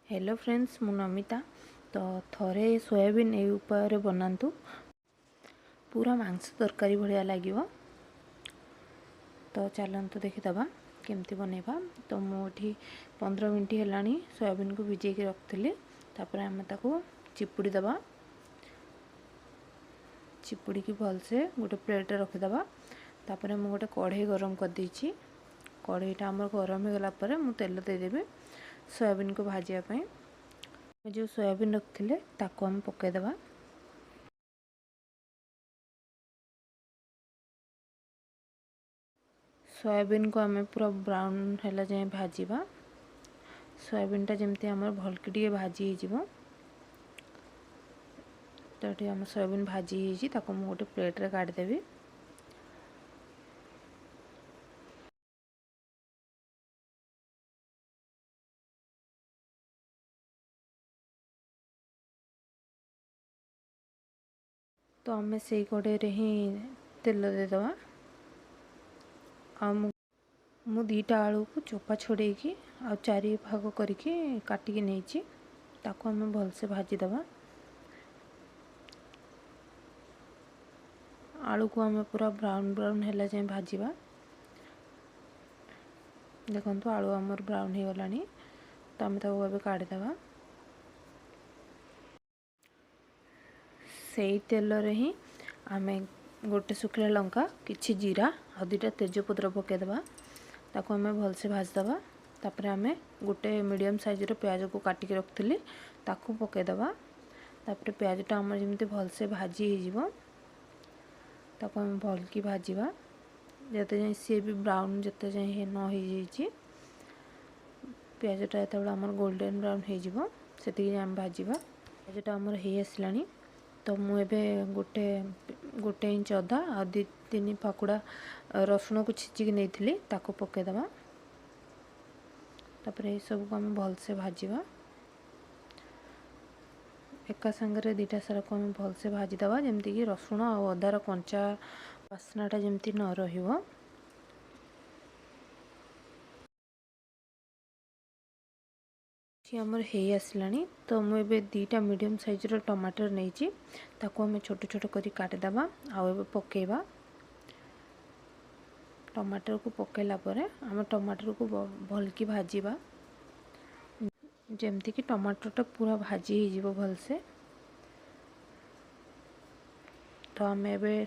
Hello friends, मु नमिता। तो थरे सोयाबीन ए उपाय बनातु पूरा मांस तरकारी भाया लगे। तो चलतु देखीदबा केमती बनैबा। तो मुझे 15 मिनट है सोयाबीन को भिजेक रखी। तापर आम ताको चिपुड़ी दबा। चिपुड़ी की भलसे गोटे प्लेट रखीदबा। तापर मुझे गोटे कढ़ई गरम कर देछि। कढ़ईटा आम गरम हो गला मु तेल देदेवी सोयाबीन को भाजापी। जो सोयाबीन रखिले ताको हम पकेदबा। सोयाबीन को आम पूरा ब्राउन है जाए भाजवा। सोयाबीन टा जमती आम भलकी टे भाजी हो। तो ये आम सोयाबीन भाजी हो गोटे प्लेट रे काढ़ीदेवी। तो आम से कड़े रे ही तेल देदबा। मु दीटा आलू को चोपा छोड़े आ चारि भाग करके काटिकी नहीं ताको आम भलसे भाजीदबा। आलू को आम पूरा ब्राउन ब्राउन है जाए भाजवा। देखो आलू आमर ब्राउन हो गला। तो आम ताको काढ़ीदबा। से तेल रे ही आम गोटे सुखला लंका किछि जीरा आ दुटा तेजपत्र पकईदबा। ताको आम भलसे भाजदबा। तापर आम गोटे मीडियम साइज रो प्याज को काटिक रखी ताको पकईदबा। तापर प्याजटा आम जमी भलसे भाजी हो ताको आम भलकी भाजवा जते जाए सी भी ब्राउन जते जाए न हो जाए। प्याजटा जो आम गोल्डन ब्राउन होती आम भाजवा। प्याजटा आमर हो आसला। तो मुझे गोटे गोटे इंच अदा आ 2-3 फाकुड़ा रसुण को छिचिक नहीं ताको पकईदबा। तापर ये सब को आम भलसे भाजवा। एका संगे दीटा सारा को आम भलसे भाजीदबा जमती कि रसुण और अदार कंचा बास्नाटा जमती न रहिबो। आमर हो आसला। तो मुझे 2टा मीडियम साइज रो टमाटर नहीं ताको आम छोट छोट करी काटिदबा आउ पकेबा। टमाटर को पकेला परे आम टमाटर को भलकी भाजीबा जमती कि टमाटरटा पूरा भाजी हो भलसे। तो आम ए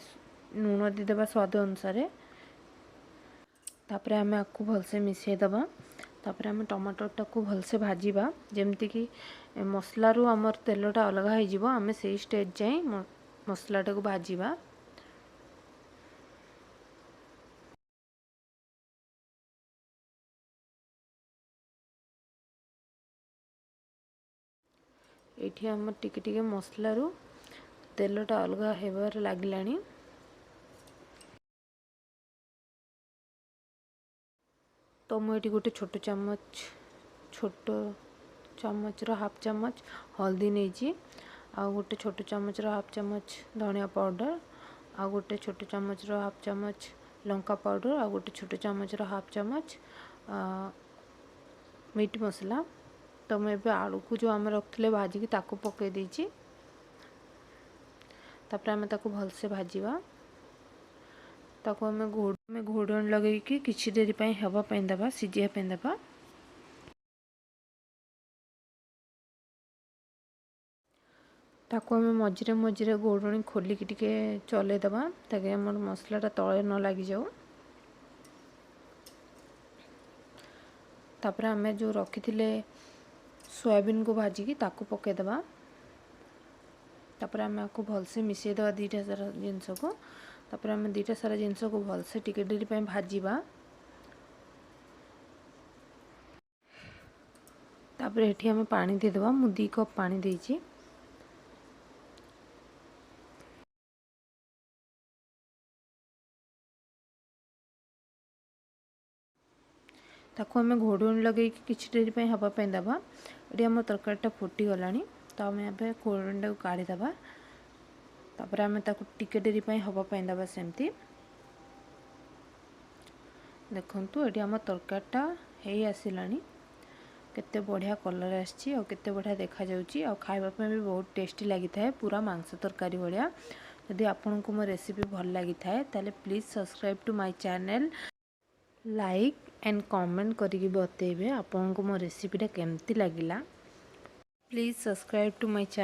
लुण देदेबा स्वाद अनुसार। तापर आम आपको भलसे मिसईदबा। तापर आम टमाटरटा को भलसे भाजीबा जमती कि मसला रू आमर तेलटा अलग हो आम से स्टेज जाए मसलाटा को भाजीबा। ये आम टिके मसला रू तेलटा अलग होबार लगिलानी। तो मुझे गोटे छोट चामच रो हाफ चामच हल्दी नहीं आ गोटे छोट चामच रो हाफ चामच धनिया पाउडर आ गोटे छोट चामच रो हाफ चामच लंका पाउडर आ गोटे छोट चामच रो हाफ चामच मीट मसला। तो मुझे आलू को जो आम रखले भाजिकी ताको पकई देछि। तापर आम ताको भलसे भाजीबा। ताको आम घोड़न लगे किछि देरी पई हवा पई दबा सिजिया पई दबा। ताको आम मझे मझे घोड़नी खोलिकी टिके चलईदबा ताकि आम मसलाटा तले न लग जाओ। तापर आम जो रखी सोयाबीन को भाजिकी ताको पकईदबा। तापर आम आपको भलसे मिसईदबा 2टा सारा जिनस को। तापर आम 2टा सारा जिनस को भलसे टिके डेरी पई भाजीबा। तापर एठी आम पानी देदबा। मु 2 कप पानी देछि। ताको आम घोड़नी लगे किछि डेरी पई हवा पई दबा। ये आम तरकारीटा फुटी गलानी। तो आम ए घोड़नीटा को काढ़ीदबा। तापर आम ताको टिके डेरी पई हवा पई दबा सेमती। देखंतु ये आम तरकारीटा हो आसलानी केते बढ़िया कलर आछी और केते बढ़िया देखा जाउची और खाइबा पे भी बहुत टेस्टी लगी थाए पूरा मांस तरकारी भलिया। यदि आपन को मो रेसिपी भल लगी थाए ताले please subscribe to my channel, like and comment करिक बतेबे आपन को मो रेसिपीटा केमती लागिला। Please subscribe to my channel.